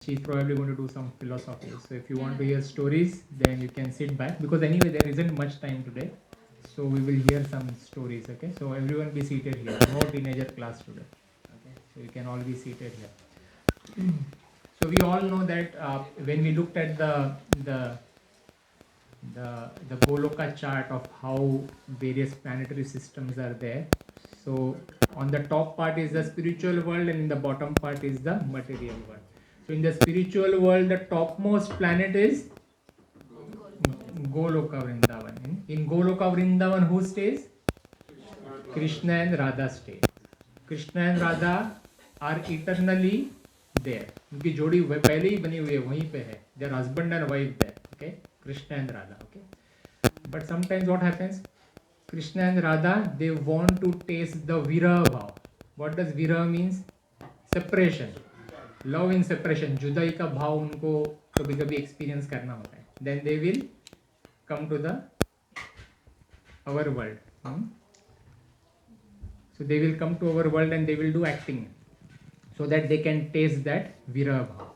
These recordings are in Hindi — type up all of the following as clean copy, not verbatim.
she's probably going to do some philosophy. So if you want to hear stories, then you can sit back, because anyway there isn't much time today. So we will hear some stories. Okay, so everyone be seated here. No teenager class today. Okay, so you can all be seated here. So we all know that when we looked at the Goloka chart of how various planetary systems are there. So on the top part is the spiritual world, and in the bottom part is the material world. So in the spiritual world, the topmost planet is Goloka Vrindavan. In Goloka Vrindavan, who stays? Krishna and Radha stay. Krishna and Radha are eternally there. उनकी जोड़ी पहले ही बनी हुई है, वहीं पे है. They are husband and wife there. Okay, Krishna and Radha. Okay, but sometimes what happens? Krishna and Radha, they want to taste the Viraha bhav. What does Viraha means? Separation. Love in separation. जुदाई का भाव उनको कभी कभी एक्सपीरियंस करना होता है. Then they will come to the our world. So they will come to our world and they will do acting, so that they can taste that Viraha bhav.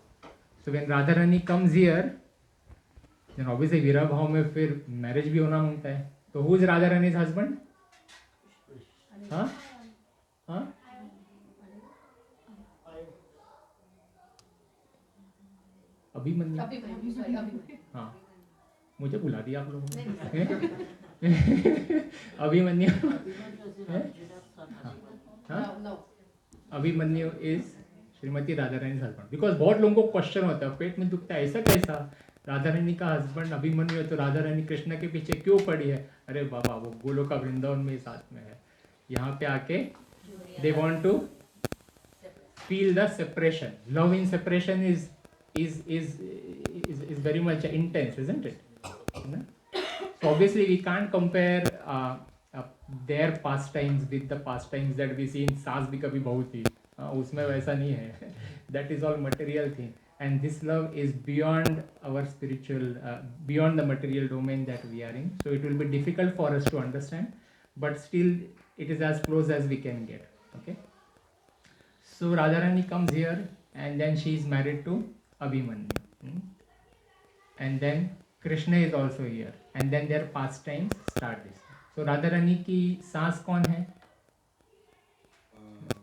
So when Radharani comes here, then obviously Viraha bhav में फिर marriage भी होना होता है. So who is Radharani's husband? हाँ हाँ अभिमन्यु. हाँ, मुझे बुला दिया आप लोगों ने. Abhimanyu. Abhimanyu is Shrimati Radha Rani husband. Because बहुत लोगों को क्वेश्चन होता है, पेट में दुखता है, ऐसा कैसा राधा रानी का हस्बैंड अभिमन्यु है, तो राधा रानी कृष्ण के पीछे क्यों पड़ी है? अरे बाबा, वो गोलोका वृंदावन में साथ में है. यहाँ पे आके they want to feel the separation. Love in separation is very much intense, isn't it? So obviously we can't compare their pastimes with the pastimes that we see in Saas Bhi Kabhi Bahu Thi. उसमें वैसा नहीं है. That is all material thing, and this love is beyond our spiritual, beyond the material domain that we are in. So it will be difficult for us to understand, but still it is as close as we can get. Okay. So Radharani comes here, and then she is married to Abhimanyu, and then Krishna is also here, and then their pastimes start this. So Radharani की सास कौन है?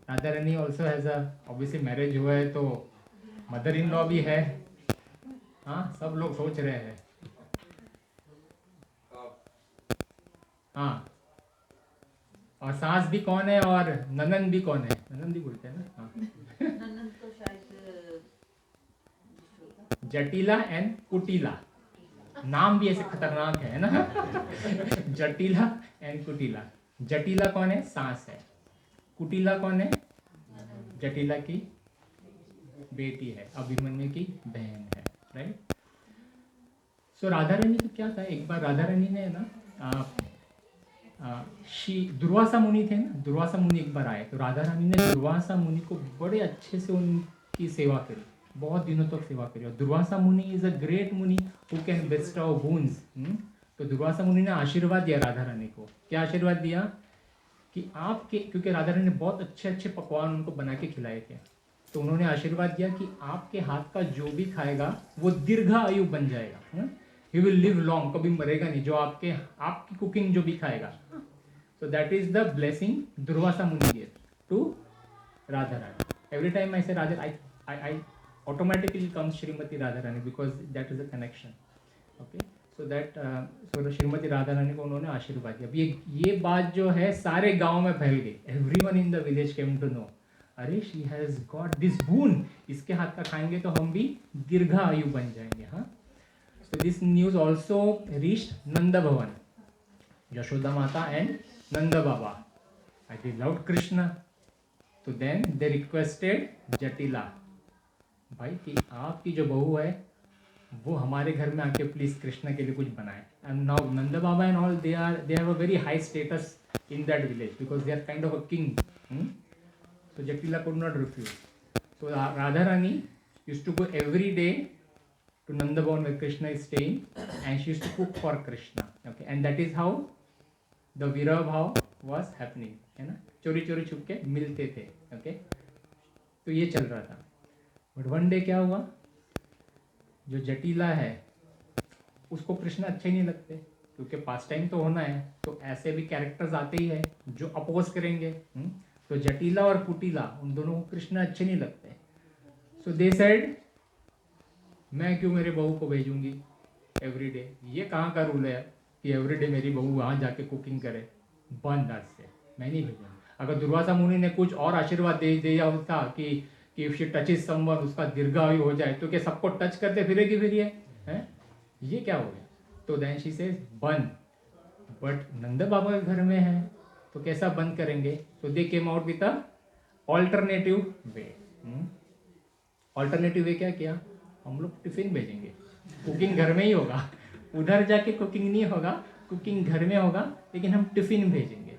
Radharani also has a, obviously marriage हुआ है तो मदर इन लॉ भी है. हाँ, सब लोग सोच रहे हैं. हाँ, और सास भी कौन है और ननन भी कौन है? ननन भी बोलते हैं ना. हाँ, ननन तो शायद जटिला एंड कुटिला. नाम भी ऐसे खतरनाक है ना. जटिला एंड कुटिला. जटिला कौन है? सास है. कुटिला कौन है? जटिला की बेटी है, अभिमन्यु की बहन है. राइट. सो राधा रानी को क्या था, एक बार राधा रानी ने ना दुर्वासा मुनि थे ना, दुर्वासा मुनि एक बार आए, तो राधा रानी ने दुर्वासा मुनि को बड़े अच्छे से उनकी सेवा करी, बहुत दिनों तक सेवा करी. और दुर्वासा मुनि इज अ ग्रेट मुनि हु कैन बेस्टॉ बोन्स. तो दुर्वासा मुनि ने आशीर्वाद दिया राधा रानी को. क्या आशीर्वाद दिया? कि आपके, क्योंकि राधा रानी ने बहुत अच्छे अच्छे पकवान उनको बना के खिलाए थे, तो उन्होंने आशीर्वाद दिया कि आपके हाथ का जो भी खाएगा वो दीर्घायु बन जाएगा. ही विल लिव लॉन्ग, कभी मरेगा नहीं, जो आपकी कुकिंग जो भी खाएगा. So that is the blessing Durvasa Muni give to Radha Rani. Every time I say Radha, I automatically comes Shrimati Radharani because that is a connection. Okay, so that so the Shrimati Radharani को उन्होंने आशीर्वाद दिया. अब ये बात जो है सारे गांव में फैल गई. Everyone in the village came to know. अरे she has got this boon. इसके हाथ का खाएंगे तो हम भी दीर्घायु बन जाएंगे. हाँ. So this news also reached Nanda Bhavan. Yashoda Mata and Nanda Baba. They loved Krishna. So then they requested Jatila. भाई कि आपकी जो बहू है वो हमारे घर में आके प्लीज कृष्ण के लिए कुछ बनाए. And now Nand Baba and all they have a very high status in that village because they are kind of a king. So Jatila could not refuse. So Radha Rani used to go every day to Nanda Bhavan where Krishna is staying, and she used to cook for Krishna. Okay, and that is how the Viraha bhav was happening. है ना, चोरी चोरी छुप के मिलते थे. Okay, तो ये चल रहा था. बट वन डे क्या हुआ, जो जटिला है उसको कृष्ण अच्छे नहीं लगते, क्योंकि पास टाइम तो होना है, तो ऐसे भी कैरेक्टर्स आते ही है जो अपोज करेंगे। तो जटिला और कुटिला उन दोनों को कृष्ण अच्छे नहीं लगते। सो दे सेड मैं क्यों मेरे बहू को भेजूंगी एवरीडे, ये कहाँ का रूल है कि एवरीडे मेरी बहू वहाँ जाके कुकिंग करे, बंद आज से, मैं नहीं भेजूंगा। अगर दुर्वासा मुनि ने कुछ और आशीर्वाद दे दिया होता कि इफ शी टचेस समवन उसका दीर्घायु हो जाए, तो क्या सबको टच करते फिरेगी फिर ये हैं? ये क्या हो गया? तो देन शी सेज बंद, बट नंद बाबा के घर में है तो कैसा बंद करेंगे? तो they came out with a alternative way. Alternative way क्या किया? हम लोग टिफिन भेजेंगे, कुकिंग घर में ही होगा, उधर जाके कुकिंग नहीं होगा, कुकिंग घर में होगा, लेकिन हम टिफिन भेजेंगे।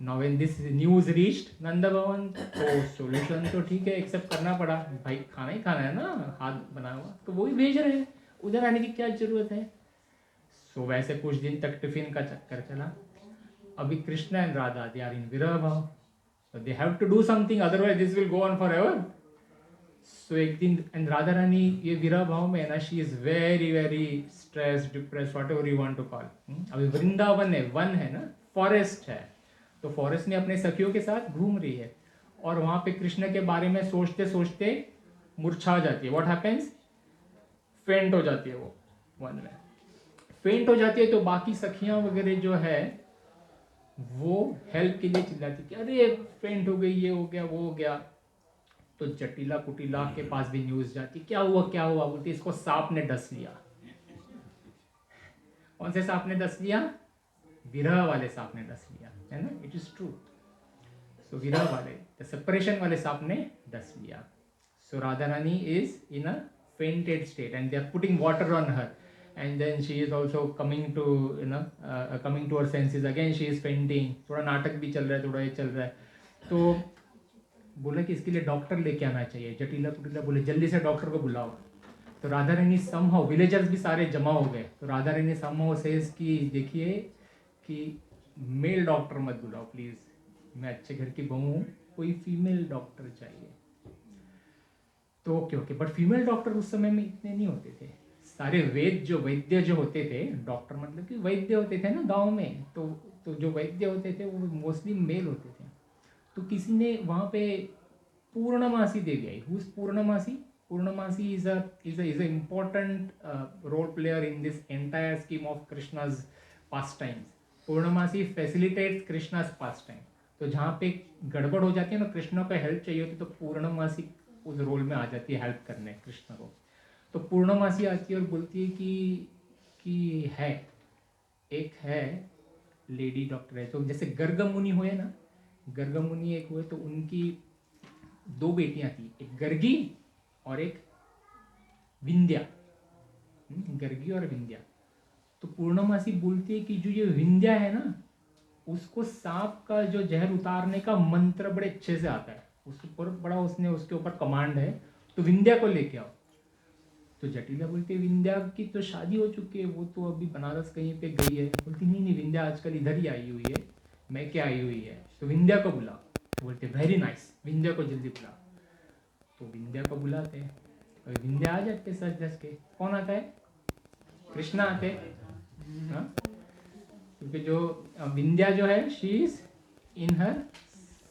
Now when this news reached Nand Bhavan, तो सॉल्यूशन तो ठीक है, एक्सेप्ट करना पड़ा, भाई खाना ही खाना है ना, हाथ बना हुआ, तो वो ही भेज रहे हैं, उधर आने की क्या जरूरत है? सो वैसे कुछ दिन तक टिफिन का चक्कर चला। अभी Krishna and Radha they are in विरह भाव, so they have to do something, otherwise this will go on forever. So एक दिन एंड राधा रानी ये विरह भाव में है ना, she is very very stress depress whatever you want to call. अभी वृंदावन है, वन है ना, फॉरेस्ट है, तो फॉरेस्ट में अपने सखियों के साथ घूम रही है, और वहां पे कृष्ण के बारे में सोचते सोचते मूर्छा जाती है। What happens? फेंट हो जाती है वो, वन में फेंट हो जाती है। तो बाकी सखियां वगैरह जो है वो हेल्प के लिए चिल्लाती कि अरे फेंट हो गई, ये हो गया, वो हो गया। तो जटिला कुटिला के पास भी न्यूज जाती, क्या हुआ क्या हुआ? बोलती इसको सांप ने डस लिया। कौन से सांप ने डस लिया? विरह वाले सांप ने डस लिया, है ना, इट इज ट्रू। सो विरह वाले सेपरेशन वाले सांप ने डस लिया। So Radha Rani is in a fainted state and they are putting water on her, and then she is also coming to coming to her senses again, she is fainting। थोड़ा नाटक भी चल रहा है, थोड़ा ये चल रहा है। तो बोला कि इसके लिए डॉक्टर लेके आना चाहिए। जटिला कुटिला बोले जल्दी से डॉक्टर को बुलाओ। तो राधा रानी समहाउ, विलेजर्स भी सारे जमा हो गए, तो राधा रानी समहाउ सेज कि देखिए कि मेल डॉक्टर मत बुलाओ प्लीज, मैं अच्छे घर की बहू हूँ, कोई फीमेल डॉक्टर चाहिए। तो ओके, बट फीमेल डॉक्टर उस समय में इतने नहीं होते थे। सारे वैद्य जो होते थे, डॉक्टर मतलब कि वैद्य होते थे ना गांव में, तो जो वैद्य होते थे वो मोस्टली मेल होते थे। तो किसी ने वहाँ पे पूर्णमासी देवी आई। Who is Purnamasi? Purnamasi is a important role player in this entire scheme of Krishna's pastimes. Purnamasi facilitates Krishna's pastime. तो जहाँ पे गड़बड़ हो जाती है ना, कृष्ण को हेल्प चाहिए होती, तो पूर्णमासी उस रोल में आ जाती है हेल्प करने कृष्ण को। तो पूर्णमासी आती है और बोलती है कि है एक है लेडी डॉक्टर है। तो जैसे गर्ग मुनि हुए ना, गर्ग मुनि एक हुए, तो उनकी दो बेटियां थी, एक गर्गी और एक विंध्या। गर्गी और विंध्या। तो पूर्णमासी बोलती है कि जो ये विंध्या है ना, उसको सांप का जो जहर उतारने का मंत्र बड़े अच्छे से आता है, उसके ऊपर बड़ा उसने उसके ऊपर कमांड है, तो विंध्या को लेके आओ। तो जटिला बोलती है विंध्या की तो शादी हो चुकी है, वो तो अभी बनारस कहीं पे गई है। बोलती नहीं विंध्या आजकल इधर ही आई हुई है, मैं क्या आई हुई है, तो विंध्या को बुलाओ। बोलते वेरी नाइस, विंध्या को जल्दी बुलाओ। तो विंध्या को बुलाते हैं, और विंध्या आ जाते सच धस के। कौन आता है? कृष्णा आते। हाँ, क्योंकि जो विंध्या जो है शी इज इन हर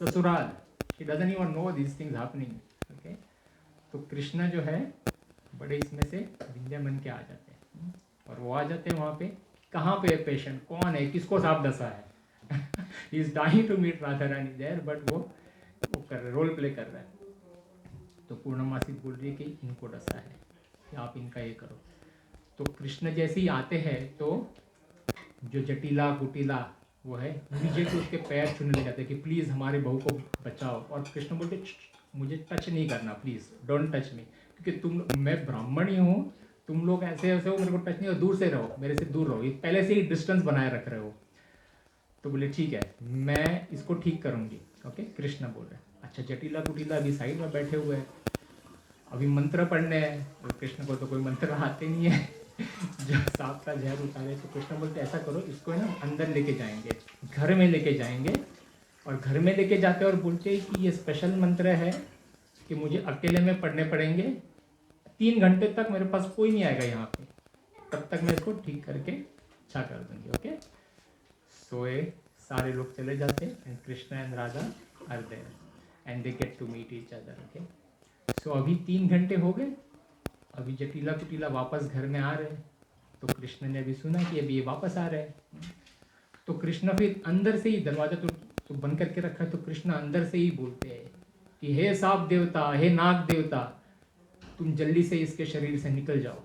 ससुराल, she doesn't even know this things happening. Okay, तो कृष्णा जो है बड़े इसमें से विंध्या बन के आ जाते हैं, और वो आ जाते हैं वहाँ पे। कहाँ पे है पेशेंट, कौन है, किसको सांप डसा है? He is dying to meet Radha Rani there, but वो कर रोल प्ले कर रहा है। तो पूर्णमासी बोल रही है कि इनको डसा है, कि आप इनका ये करो। तो कृष्ण जैसे ही आते हैं, तो जो जटिला कुटिला वो है इमीडिएट उसके पैर छूने लग जाते हैं कि प्लीज़ हमारे बहू को बचाओ। और कृष्ण बोलते मुझे टच नहीं करना, प्लीज़ डोंट टच मी, क्योंकि मैं ब्राह्मण ही हूँ, तुम लोग ऐसे ऐसे हो, मेरे को टच नहीं, और दूर से रहो, मेरे से दूर रहो, ये पहले से ही डिस्टेंस बनाए रख रहे हो। तो बोले ठीक है, मैं इसको ठीक करूँगी। ओके, कृष्ण बोल रहे। अच्छा, जटिला कुटिला अभी साइड में बैठे हुए हैं, अभी मंत्र पढ़ने हैं। तो कृष्ण को तो कोई मंत्र आते नहीं है जो सांप का जहर उतारे। तो कृष्ण बोलते ऐसा करो, इसको है ना अंदर लेके जाएंगे, घर में लेके जाएंगे, और घर में लेके जाते और बोलते कि ये स्पेशल मंत्र है कि मुझे अकेले में पढ़ने पड़ेंगे, 3 घंटे तक मेरे पास कोई नहीं आएगा यहाँ पे, तब तक मैं इसको ठीक करके अच्छा कर दूंगी। ओके, सोए सारे लोग चले जाते and Krishna and Radha are there and they get to meet each other. Okay, so अभी 3 घंटे हो गए, अभी जटिला कुटिला वापस घर में आ रहे हैं, तो कृष्ण ने अभी सुना कि अभी ये वापस आ रहे हैं, तो कृष्ण फिर अंदर से ही दरवाजा तो बंद करके रखा है, तो कृष्ण अंदर से ही बोलते हैं कि हे सांप देवता, हे नाग देवता, तुम जल्दी से इसके शरीर से निकल जाओ,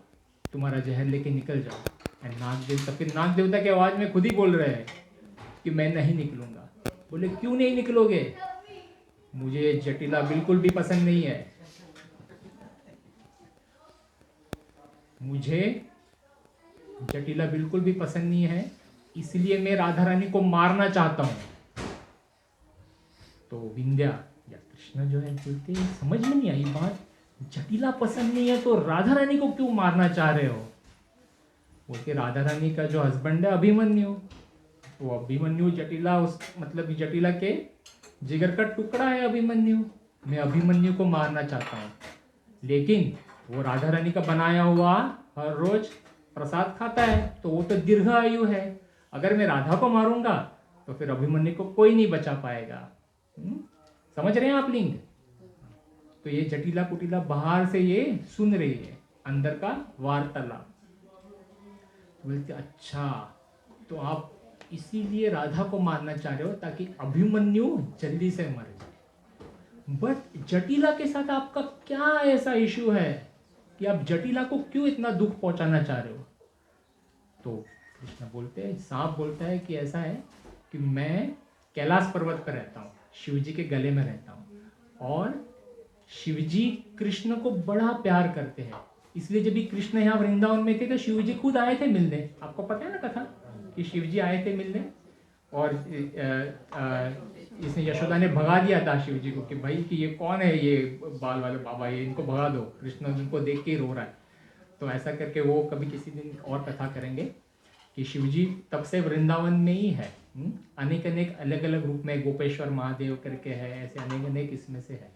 तुम्हारा जहर लेके निकल जाओ। एंड नाग देवता फिर नाग देवता की आवाज में खुद ही बोल रहे हैं कि मैं नहीं निकलूंगा। बोले क्यों नहीं निकलोगे? मुझे जटिला बिल्कुल भी पसंद नहीं है, मुझे जटिला बिल्कुल भी पसंद नहीं है, इसलिए मैं राधा रानी को मारना चाहता हूं। तो विंध्या या कृष्ण जो है बोलते समझ में नहीं आई बात, जटिला पसंद नहीं है तो राधा रानी को क्यों मारना चाह रहे हो? बोलते राधा रानी का जो हस्बैंड है अभिमन्यु, वो अभिमन्यु जटिला उस मतलब जटिला के जिगर का टुकड़ा है अभिमन्यु, मैं अभिमन्यु को मारना चाहता हूँ, लेकिन वो राधा रानी का बनाया हुआ हर रोज प्रसाद खाता है, तो वो तो दीर्घ आयु है, अगर मैं राधा को मारूंगा तो फिर अभिमन्यु को कोई नहीं बचा पाएगा। समझ रहे हैं आप लिंग? तो ये जटिला कुटिला बाहर से ये सुन रही है अंदर का वार्तालाप, बोलते अच्छा तो आप इसीलिए राधा को मारना चाह रहे हो ताकि अभिमन्यु जल्दी से मर जाए। बट जटिला के साथ आपका क्या ऐसा इशू है कि आप जटिला को क्यों इतना दुख पहुंचाना चाह रहे हो? तो कृष्ण बोलते हैं, सांप बोलता है कि ऐसा है कि मैं कैलाश पर्वत पर रहता हूँ, शिवजी के गले में रहता हूँ, और शिवजी कृष्ण को बड़ा प्यार करते हैं, इसलिए जब भी कृष्ण यहाँ वृंदावन में थे तो शिवजी खुद आए थे मिलने। आपको पता है ना कथा कि शिवजी आए थे मिलने, और इसने यशोदा ने भगा दिया था शिवजी को कि भाई कि ये कौन है, ये बाल वाले बाबा, ये इनको भगा दो, कृष्ण उनको देख के ही रो रहा है। तो ऐसा करके वो कभी किसी दिन और कथा करेंगे कि शिवजी तब से वृंदावन में ही है, अनेक अनेक अलग अलग रूप में, गोपेश्वर महादेव करके है, ऐसे अनेक अनेक इसमें से है।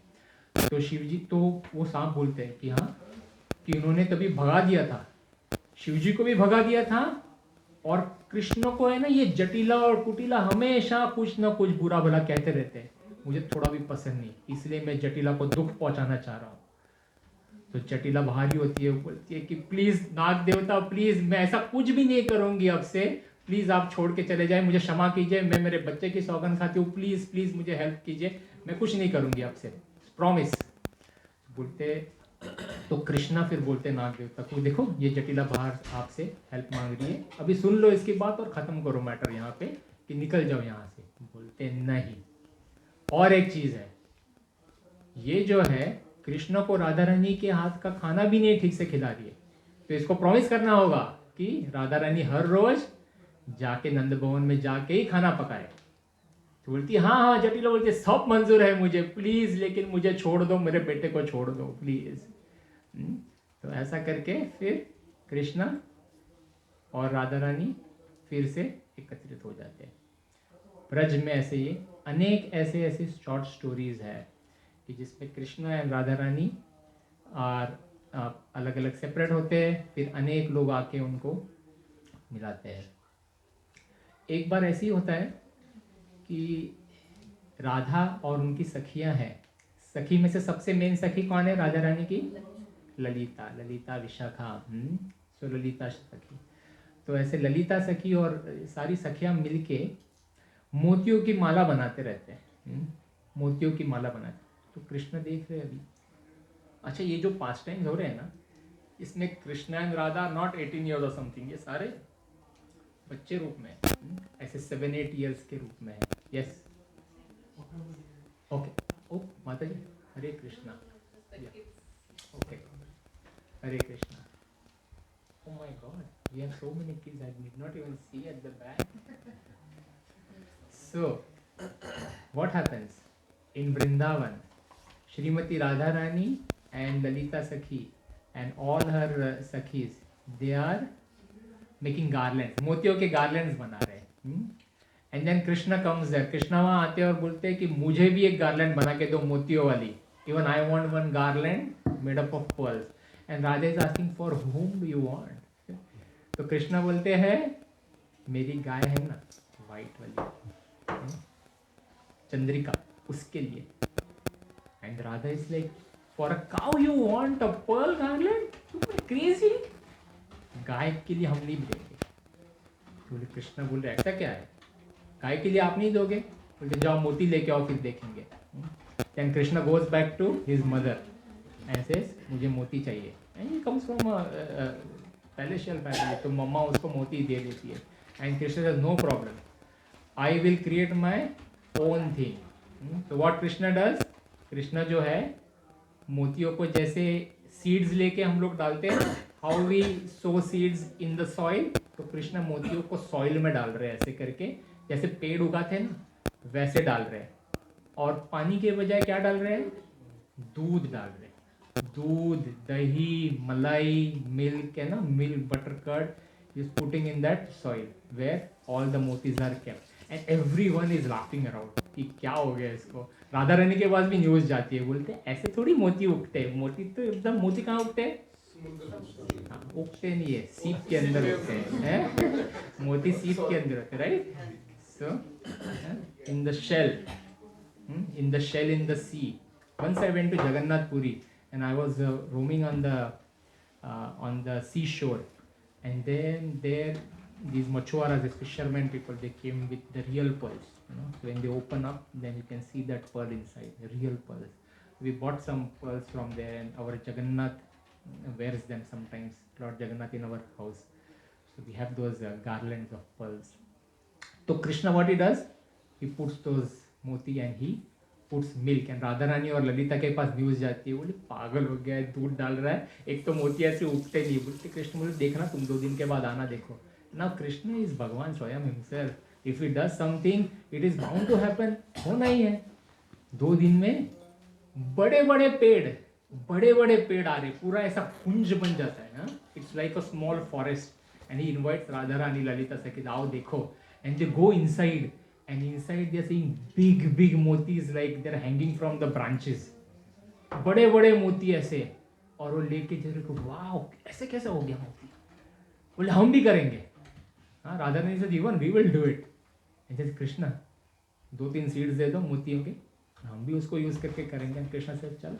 तो शिवजी तो वो सांप बोलते हैं कि हाँ कि उन्होंने तभी भगा दिया था, शिवजी को भी भगा दिया था, और कृष्ण को है ना ये जटिला और कुटिला हमेशा कुछ ना कुछ बुरा भला कहते रहते हैं, मुझे थोड़ा भी पसंद नहीं, इसलिए मैं जटिला को दुख पहुंचाना चाह रहा हूँ। तो जटिला भारी होती है, बोलती है कि प्लीज नाग देवता, प्लीज मैं ऐसा कुछ भी नहीं करूंगी अब से, प्लीज आप छोड़ के चले जाए, मुझे क्षमा कीजिए, मैं मेरे बच्चे की सौगंध खाती हूँ, प्लीज प्लीज मुझे हेल्प कीजिए, मैं कुछ नहीं करूंगी आपसे, प्रॉमिस। बोलते तो कृष्णा फिर बोलते नाग देवता को, देखो ये जटिला बाहर आपसे हेल्प मांग रही है, अभी सुन लो इसकी बात और खत्म करो मैटर यहाँ पे, कि निकल जाओ यहाँ से। बोलते नहीं, और एक चीज है, ये जो है कृष्ण को राधा रानी के हाथ का खाना भी नहीं ठीक से खिला रही है, तो इसको प्रॉमिस करना होगा कि राधा रानी हर रोज जाके नंद भवन में जाके ही खाना पकाए। तो बोलती हाँ हाँ, जटिला बोलती सब मंजूर है मुझे, प्लीज लेकिन मुझे छोड़ दो, मेरे बेटे को छोड़ दो प्लीज। तो ऐसा करके फिर कृष्णा और राधा रानी फिर से एकत्रित हो जाते हैं। ब्रज में ऐसे ये अनेक ऐसे ऐसे शॉर्ट स्टोरीज है कि जिसमें कृष्ण एंड राधा रानी और अलग अलग सेपरेट होते हैं, फिर अनेक लोग आके उनको मिलाते हैं। एक बार ऐसे ही होता है कि राधा और उनकी सखियां हैं, सखी में से सबसे मेन सखी कौन है राधा रानी की? ललिता, ललिता विशाखा, सो ललिता सखी। तो ऐसे ललिता सखी और सारी सखियां मिलके मोतियों की माला बनाते रहते हैं, मोतियों की माला बनाते। तो कृष्ण देख रहे अभी, अच्छा ये जो पास टाइम हो रहे हैं ना, इसमें Krishna and Radha not 18 years और समथिंग, ये सारे बच्चे रूप में, ऐसे 7-8 ईयर्स के रूप में है। यस, ओके, ओ माता जी, Hare Krishna, okay, Hare Krishna. Oh my God, we have so many kids I did not even see at the back. So, what happens in Vrindavan? Srimati Radharani and Lalita Sakhi and all her Sakhis, they are making garlands, मोतियों के garlands बना रहे हैं। And then Krishna comes there, Krishna वहाँ आते हैं और बोलते हैं कि मुझे भी एक garland बना के दो मोतियों वाली, even I want one garland made up of pearls. And Radha is asking for whom do you want? तो कृष्णा बोलते हैं मेरी गाय है ना वाइट वाली चंद्रिका, उसके लिए. And Radha is like for a cow you want a pearl garland? You are crazy. गाय के लिए हम नहीं देंगे. बोले कृष्णा बोल रहे ऐसा क्या है, गाय के लिए आप नहीं दोगे? बोले जाओ मोती लेके आओ फिर देखेंगे. Then Krishna goes back to his mother and says मुझे मोती चाहिए. And he comes from palatial family, तो मम्मा उसको मोती दे देती है. And Krishna says no problem, I will create my own thing. तो व्हाट कृष्णा डज, कृष्णा जो है मोतियों को जैसे सीड्स लेके हम लोग डालते हैं, how we sow seeds in the soil, तो कृष्णा मोतियों को सॉइल में डाल रहे हैं ऐसे करके, जैसे पेड़ उगाते हैं ना वैसे डाल रहे हैं. और पानी के बजाय क्या डाल रहे हैं, दूध डाल रहे हैं. दूध, दही, मलाई, मिल्क है ना, milk, butter curd is putting in that soil where all the मोतीज are kept. And everyone is laughing around कि क्या हो गया इसको. राधा रानी के पास भी न्यूज जाती है, बोलते हैं ऐसे थोड़ी मोती उगते हैं. मोती तो एकदम, मोती कहाँ उगते हैं, उगते नहीं है, सीप के अंदर उगते हैं. मोती सीप के अंदर होते, right. So in the shell, in the shell in the sea. Once I went to Jagannath Puri and I was roaming on the seashore, and then there these machuaras, these fishermen people, they came with the real pearls. So when they open up, then you can see that pearl inside, the real pearls. We bought some pearls from there, and our Jagannath wears them sometimes. Lord Jagannath in our house, so we have those garlands of pearls. So Krishna, what he does, he puts those moti and he puts milk. And Radha Rani और ललिता के पास न्यूज जाती है, बोले पागल हो गया है, दूध डाल रहा है, एक तो मोती ऐसे उगते नहीं. बोलते कृष्ण बोले देखना तुम 2 दिन के बाद आना देखो. नाउ कृष्ण इज भगवान स्वयं himself. If he does something it is bound to happen. होना ही है. 2 दिन में बड़े बड़े पेड़ आ रहे, पूरा ऐसा कुंज बन जाता है ना. It's like a small forest. And he invites Radha Rani Lalita से कि आओ देखो. And they go inside. And inside they are seeing big motis, like they are hanging from the branches. बड़े मोती ऐसे. और वो लेके चले को, वाओ ऐसे कैसे हो गया मोती. बोले हम भी करेंगे. हाँ, राधा रानी से जीवन वी विल डू इट. जैसे कृष्णा 2-3 सीड्स दे दो मोतियों के, हम भी उसको यूज करके करेंगे. कृष्णा से चल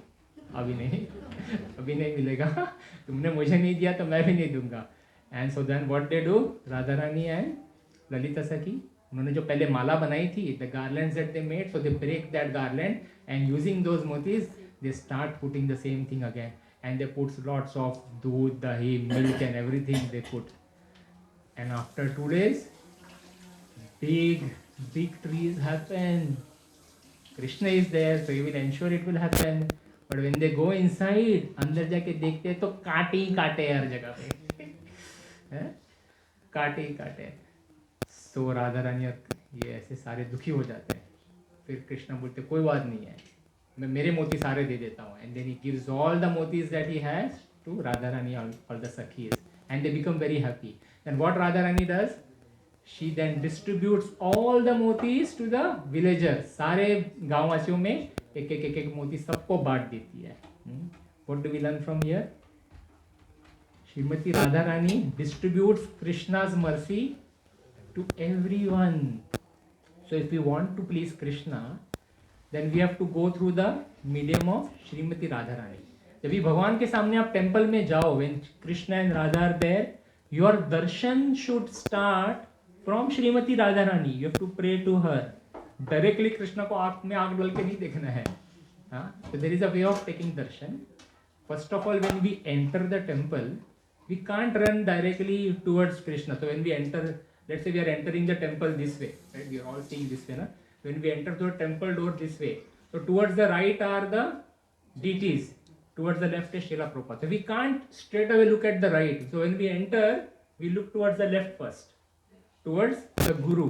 अभी नहीं मिलेगा. तुमने मुझे नहीं दिया तो मैं भी नहीं दूंगा. And so then what they do, Radha Rani and Lalita Sakhi, उन्होंने जो पहले माला बनाई थी, the garlands that they made, so they break that garland and using those मोतीज they start putting the same thing again. And they puts lots of doodh, dahi, milk and everything they put. And after 2 days big trees happen. Krishna is there, so he will ensure it will happen. But when they go inside, अंदर जाके देखते हैं तो काटे ही काटे हर जगह पे. काटे ही काटे. तो राधा रानी ये ऐसे सारे दुखी हो जाते हैं. फिर कृष्णा बोलते कोई बात नहीं है, मैं मेरे मोती सारे दे देता हूँ. And then he gives all the मोतीज that he has to Radha Rani all the सखीज, and they become very happy. And what Radha Rani does, she then distributes all the मोतीज टू द विलेजर्स. सारे गांववासियों में एक मोती सबको बांट देती है. What do we learn from here, Shrimati Radha Rani distributes Krishna's mercy to everyone. So if we want to please Krishna, then we have to go through the medium of Srimati Radharani. जब भी भगवान के सामने आप टेम्पल में जाओ, when Krishna and Radha are there, your darshan should start from Srimati Radharani. You have to pray to her. Directly Krishna को आँख में आँख डाल के नहीं देखना है. So there is a way of taking darshan. First of all, when we enter the temple, we can't run directly towards Krishna. So when we enter, let's say we are entering the temple this way, right? We are all seeing this way, na? When we enter the temple door this way, so towards the right are the deities, towards the left is Srila Prabhupada. So we can't straight away look at the right. So when we enter, we look towards the left first, towards the Guru,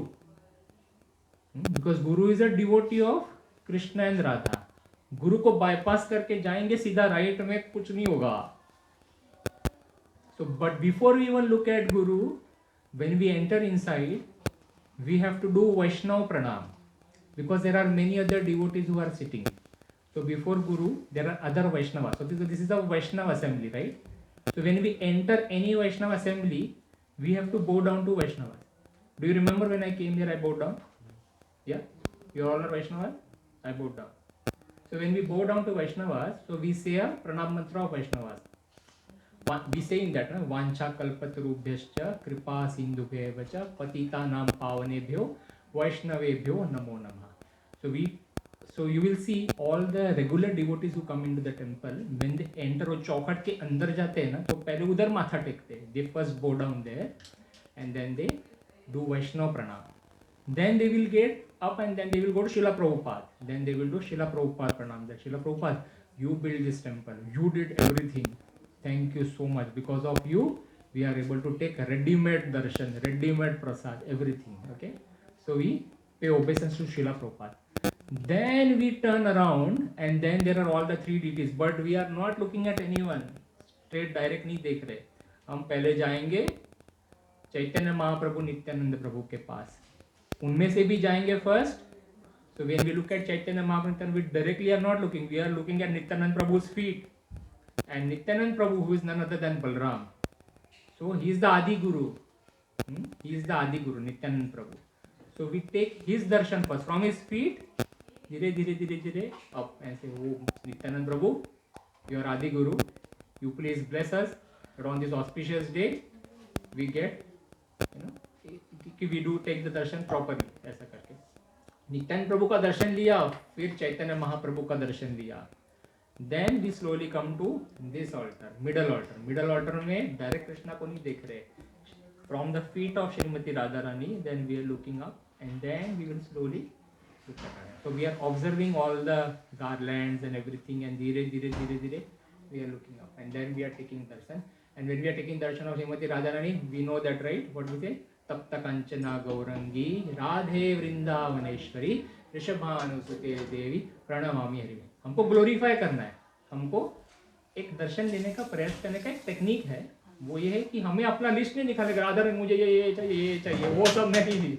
because Guru is a devotee of Krishna and Radha. गुरु को bypass करके जाएंगे सीधा right में, कुछ नहीं होगा. So but before we even look at Guru, when we enter inside, we have to do Vaishnav Pranam, because there are many other devotees who are sitting. So before Guru, there are other Vaishnavas. So this is a Vaishnava assembly, right? So when we enter any Vaishnava assembly, we have to bow down to Vaishnavas. Do you remember when I came here, I bowed down? Yeah? You all are Vaishnavas? I bowed down. So when we bow down to Vaishnavas, so we say a pranam mantra of Vaishnavas. We say in that, Vancha kalpatarubhyascha kripa sindhubheva cha patitanam pavanebhyo Vaishnavebhyo namo namah. So you will see all the regular devotees who come into the temple, when they enter वो चौखट के अंदर जाते हैं ना, तो पहले उधर माथा टेकते हैं. They first bow down there and then they do Vaishnava pranam. Then they will get up and then they will go to Srila Prabhupada. Then they will do Srila Prabhupada pranam. That Srila Prabhupada, you built this temple, you did everything. Thank you so much. Because of you, we are able to take ready-made darshan, ready-made prasad, everything. Okay. So we pay obeisance to Srila Prabhupada. Then we turn around and then there are all the three deities, but we are not looking at anyone. Straight direct नहीं देख रहे. हम पहले जाएंगे चैतन्य महाप्रभु नित्यानंद प्रभु के पास. उनमें से भी जाएंगे first. So when we look at Chaitanya Mahaprabhu, we directly are not looking. We are looking at Nityanand Prabhu's feet. And Nityanand Prabhu, who is none other than Balram. So he is the Adi Guru. He is the Adi Guru, Nityanand Prabhu. So we take his darshan first from his feet. धीरे धीरे धीरे धीरे up and say, oh Nityanand Prabhu, you are Adi Guru. You please bless us. But on this auspicious day, we get, we do take the darshan properly. ऐसा करके नित्यानंद प्रभु का दर्शन लिया, फिर चैतन्य महाप्रभु का दर्शन लिया. Then we slowly come to this altar, middle altar. Middle altar में डायरेक्ट कृष्णा को नहीं देख रहे. From the feet of Srimati Radharani, then we are looking up, and then we will slowly look at her. So we are observing all the garlands and everything, and धीरे धीरे धीरे धीरे we are looking up, and then we are taking darshan. And when we are taking darshan of Srimati Radharani, we know that, right? What we say? Tapta Kanchana Gaurangi Radhe Vrindavaneshwari ऋषभानुसुते देवी प्रणमामि हरि. हमको ग्लोरीफाई करना है. हमको एक दर्शन लेने का प्रयास करने का एक टेक्निक है. वो ये है कि हमें अपना लिस्ट नहीं निकालेगा, राधा मुझे ये चाहिए, वो सब नहीं.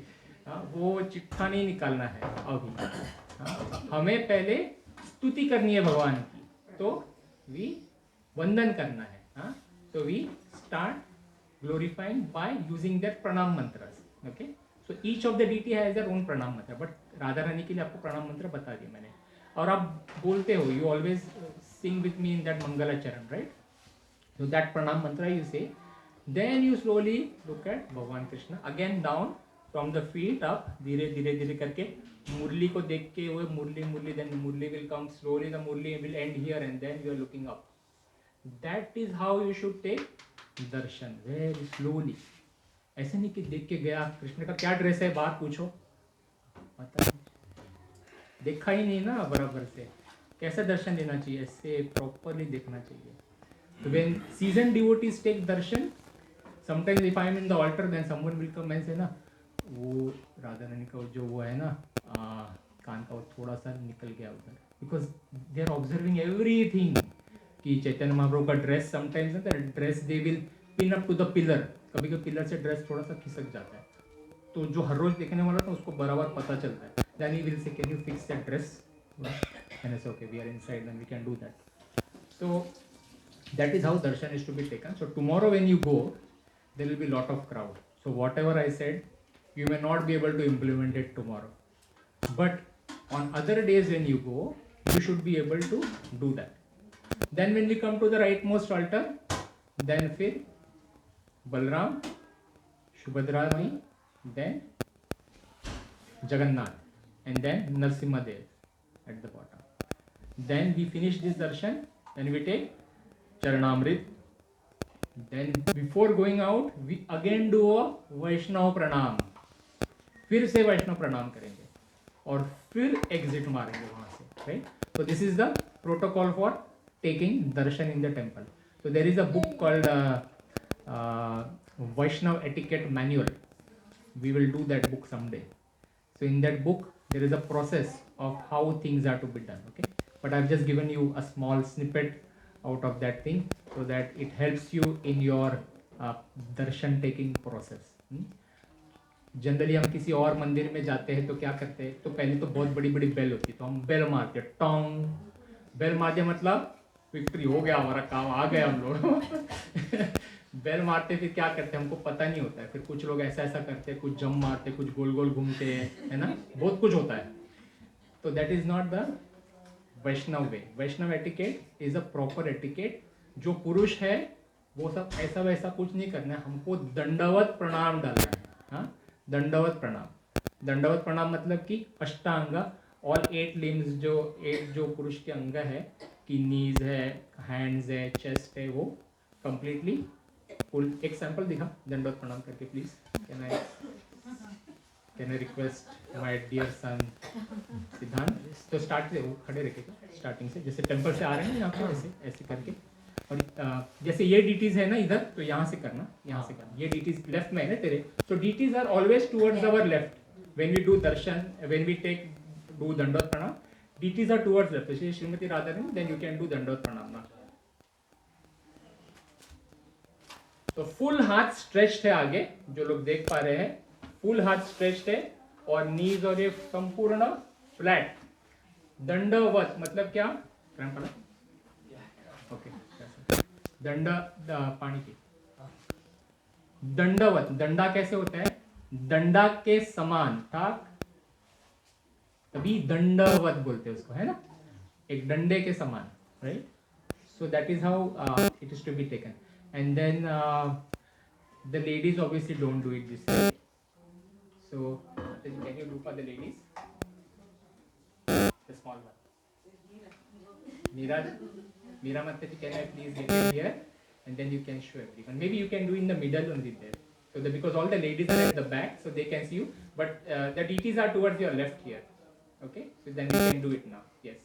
वो चिट्ठा नहीं निकालना है अभी. हमें पहले स्तुति करनी है भगवान की, तो वी वंदन करना है. So we start glorifying by using their pranam mantras. Okay. So each of the deity has their own pranam mantra. But Radha Rani के लिए आपको प्रणाम मंत्र बता दिया मैंने. और आप बोलते हो, you always sing with me in that Mangala Charan, right? So that pranam mantra you say. Then you slowly look at Bhagwan Krishna. Again down from the feet up. धीरे धीरे धीरे करके मुरली को देख के वो मुरली, then Murali will come slowly. The Murali will end here and then you are looking up. That is how you should take darshan, very slowly. ऐसे नहीं कि देख के गया, कृष्ण का क्या ड्रेस है बात पूछो, पता नहीं, देखा ही नहीं ना बराबर से. कैसा दर्शन देना चाहिए, ऐसे प्रॉपरली देखना चाहिए. So when seasoned devotees take darshan, sometimes if I am in the altar, then someone will come and say ना, वो राधा रानी का जो वो है ना कान का वो थोड़ा सा निकल गया उधर, because they are observing everything. कि चैतन्य महाप्रभु का ड्रेस समटाइम्स ना dress they will pin up to the pillar. कभी कभी पिलर से ड्रेस थोड़ा सा खिसक जाता है, तो जो हर रोज देखने वाला था उसको बराबर पता चलता है. Then he will say can you fix that dress, and I say okay we are inside, then we can do that. So that is how darshan is to be taken. So tomorrow when you go there will be lot of crowd. So whatever I said you may not be able to implement it tomorrow, but on other days when you go you should be able to do that. Then when we come to the rightmost altar, then फिर बलराम, सुभद्रा माई, then Jagannath, and then Narsimha Dev at the bottom. Then we finish this darshan, then we take Charanamrit. Then before going out, we again do a Vaishnava pranam. फिर से वैष्णव प्रणाम करेंगे और फिर एग्जिट मारेंगे वहां से, right? So this is the protocol for taking darshan in the temple. So there is a book called Vaishnav Etiquette Manual. We will do that book someday. So in that book there is a process of how things are to be done. Okay, but I've just given you a small snippet out of that thing so that it helps you in your darshan taking process. Generally हम किसी और मंदिर में जाते हैं तो क्या करते हैं, तो पहले तो बहुत बड़ी बड़ी बेल होती है, तो हम बेल मारते हैं टोंग. बेल मार दिया मतलब विक्ट्री हो गया, हमारा काम आ गए हम लोग। बेल मारते फिर क्या करते हैं हमको पता नहीं होता है, फिर कुछ लोग ऐसा ऐसा करते हैं, कुछ जम मारते, कुछ गोल गोल घूमते हैं, है ना, बहुत कुछ होता है। तो that is not the Vaishnava way. Vaishnava etiquette is a proper etiquette. जो पुरुष है वो सब ऐसा वैसा कुछ नहीं करना है, हमको दंडवत प्रणाम डालना है। हाँ, दंडवत प्रणाम। दंडवत प्रणाम मतलब कि अष्टांग, ऑल 8 लिम्स, जो 8 जो पुरुष के अंग है, कि नीज है, हैंड्स है, चेस्ट है, वो कंप्लीटली फुल। एक सैंपल दिखा दंडवत प्रणाम करके please. Can I request my dear son Siddhant. तो स्टार्ट से वो खड़े रखेगा, स्टार्टिंग से, जैसे टेम्पल से आ रहे हैं ना यहाँ पे, ऐसे ऐसे करके। और जैसे ये डीटीज है ना इधर, तो यहाँ से करना, यहाँ से करना। ये डीटीज लेफ्ट में है ना तेरे, तो deities are always towards our left. When we do darshan, when we take do dandavat pranam, deities are towards left. जैसे Shrimati Radha Rani, then you can do dandavat pranam ना। तो फुल हाथ स्ट्रेच्ड है आगे, जो लोग देख पा रहे हैं, फुल हाथ स्ट्रेच्ड है, और नीज और ये संपूर्ण फ्लैट। दंडवत मतलब क्या? ओके, दंड पानी की दंडवत। दंडा कैसे होता है? दंडा के समान था, तभी दंडवत बोलते हैं उसको, है ना, एक डंडे के समान, right? So that is how it is to be taken. And then the ladies obviously don't do it this way. So can you do for the ladies? The small one. Meera Mattati, can I please get it here? And then you can show everyone. Maybe you can do in the middle only there. So that because all the ladies are at the back, so they can see you. But the DTs are towards your left here. Okay? So then you can do it now. Yes.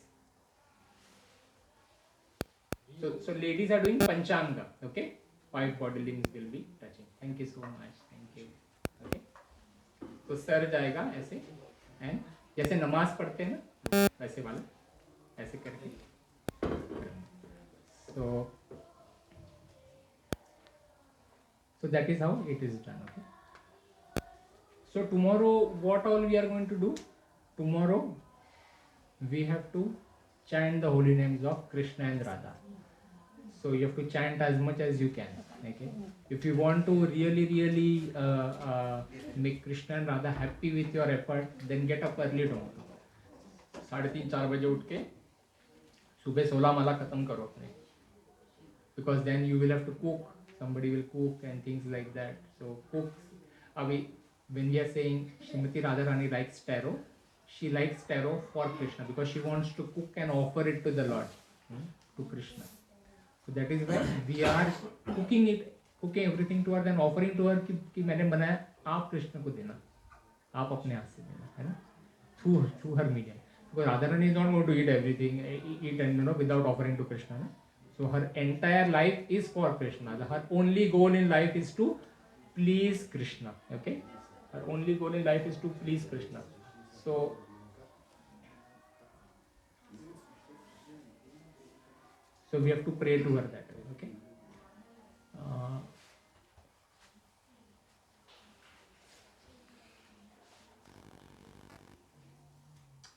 So ladies are doing Panchanga. Okay? 5 body limbs will be touching. Thank you so much. Thank you. Okay? तो सर जाएगा ऐसे, एंड जैसे नमाज पढ़ते हैं ना वैसे वाला, ऐसे करके। so that is how it is done. Okay, so tomorrow what all we are going to do? Tomorrow we have to chant the holy names of Krishna and Radha. So you have to chant as much as you can. Okay, if you want to really make Krishna and Radha happy with your effort, then get up early tomorrow. 3:30-4 बजे उठ के सुबह 16 माला खत्म करो अपने, because then you will have to cook, somebody will cook and things like that. So cook. Abhi when we are saying Srimati Radharani likes taro, she likes taro for Krishna because she wants to cook and offer it to the Lord, to Krishna. So that is why we are cooking everything to her, then offering to her कि मैंने बनाया, आप कृष्ण को देना, आप अपने हाथ से देना, है ना, through her medium. Because Radharani is not going to eat everything, and without offering to Krishna. No? So her entire life is for Krishna. Her only goal in life is to please Krishna. Okay, her only goal in life is to please Krishna. So we have to pray to her that way. Okay.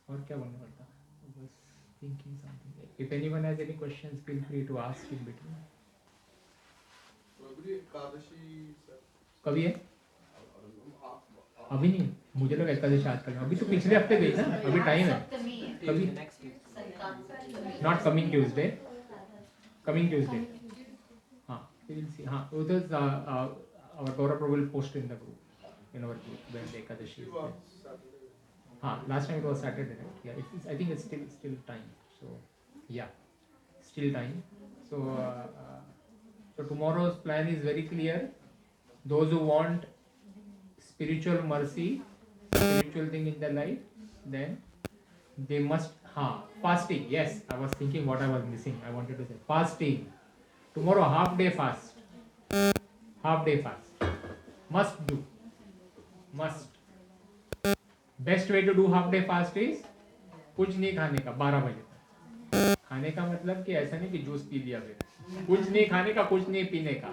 और क्या बोलना पड़ता? बस thinking something. If anyone has any questions, feel free to ask in between. कभी है? अभी नहीं, मुझे लगा एकादशी आजकल, अभी तो पिछले हफ्ते गई ना, अभी टाइम है। कभी? Not coming Tuesday. Coming Tuesday. हाँ, we will see. हाँ, it was our Gaurav Prabhu will post in the group, in our group, when the Ekadashi is there. हाँ, last time it was Saturday, right? Yeah, it's, I think it's still time. So yeah, still time. So tomorrow's plan is very clear. Those who want spiritual mercy, spiritual thing in their life, then they must fasting. Yes, I was thinking what I was missing. I wanted to say fasting. Tomorrow half day fast. Half day fast. Must do. Must. Best way to do half day fast is कुछ नहीं खाने का 12 बजे तक। खाने का मतलब कि ऐसा नहीं कि जूस पी लिया फिर, कुछ नहीं खाने का, कुछ नहीं पीने का.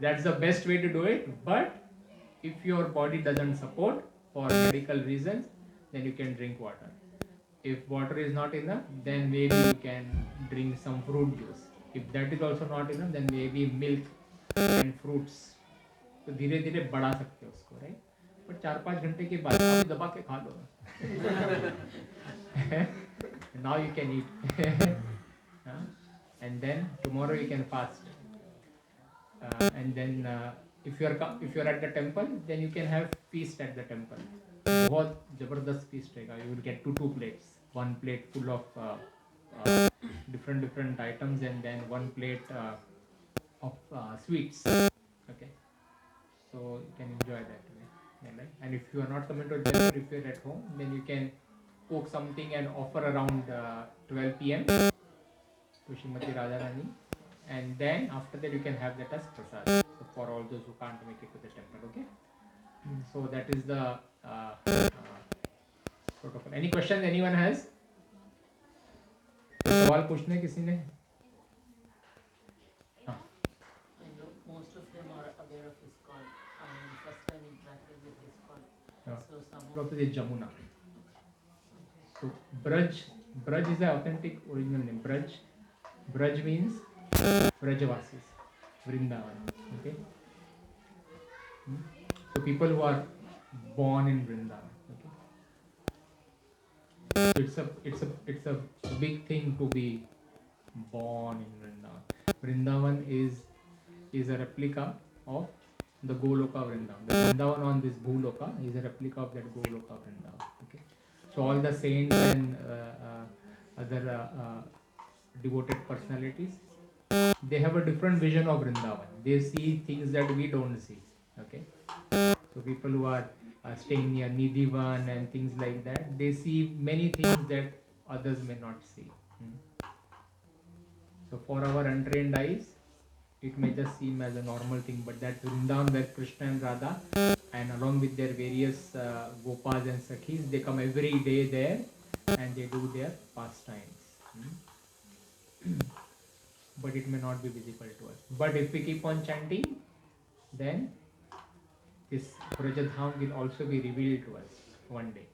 That's the best way to do it. But if your body doesn't support for medical reasons, then you can drink water. If water is not enough, then maybe you can drink some fruit juice. If that is also not enough, then maybe milk and fruits. तो धीरे धीरे बढ़ा सकते हो उसको, राइट? पर 4-5 घंटे के बाद आप दबा के खा लो. Now you can eat. And then tomorrow you can fast. And then if you are at the temple, then you can have feast at the temple. बहुत जबरदस्त feast रहेगा. You will get two plates. One plate full of different items, and then one plate of sweets. Okay, so you can enjoy that way. Yeah, right? And if you are not coming to the temple, if you are at home, then you can cook something and offer around 12 p.m. to Shrimati Radharani, and then after that you can have that as prasad. So for all those who can't make it to the temple, okay. So that is the protocol. Any question anyone has? सवाल पूछने किसी ने? हाँ. I know most of them are aware of ISKCON. I mean, first time interacted with ISKCON. So some of the Jamuna. So Braj is the authentic original name. Braj means Brajavasis, Vrindavan. Okay. So people who are born in Vrindavan. Okay. So it's a big thing to be born in Vrindavan. Vrindavan is a replica of the Goloka Vrindavan. The Vrindavan on this Bhuloka is a replica of that Goloka Vrindavan. Okay. So all the saints and other devoted personalities, they have a different vision of Vrindavan. They see things that we don't see. Okay. So people who are staying near Nidhivan and things like that, they see many things that others may not see. So for our untrained eyes, it may just seem as a normal thing, but that Vrindavan where Krishna and Radha, and along with their various Gopas and Sakhis, they come every day there and they do their pastimes. But it may not be visible to us. But if we keep on chanting, then this Brajadham will also be revealed to us one day.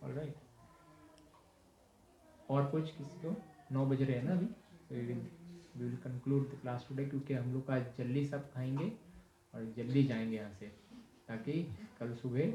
Alright. और कुछ किसी को 9 बज रहे हैं ना अभी, so we will conclude the class today, क्योंकि हम लोग आज जल्दी सब खाएंगे और जल्दी जाएंगे यहाँ से, ताकि कल सुबह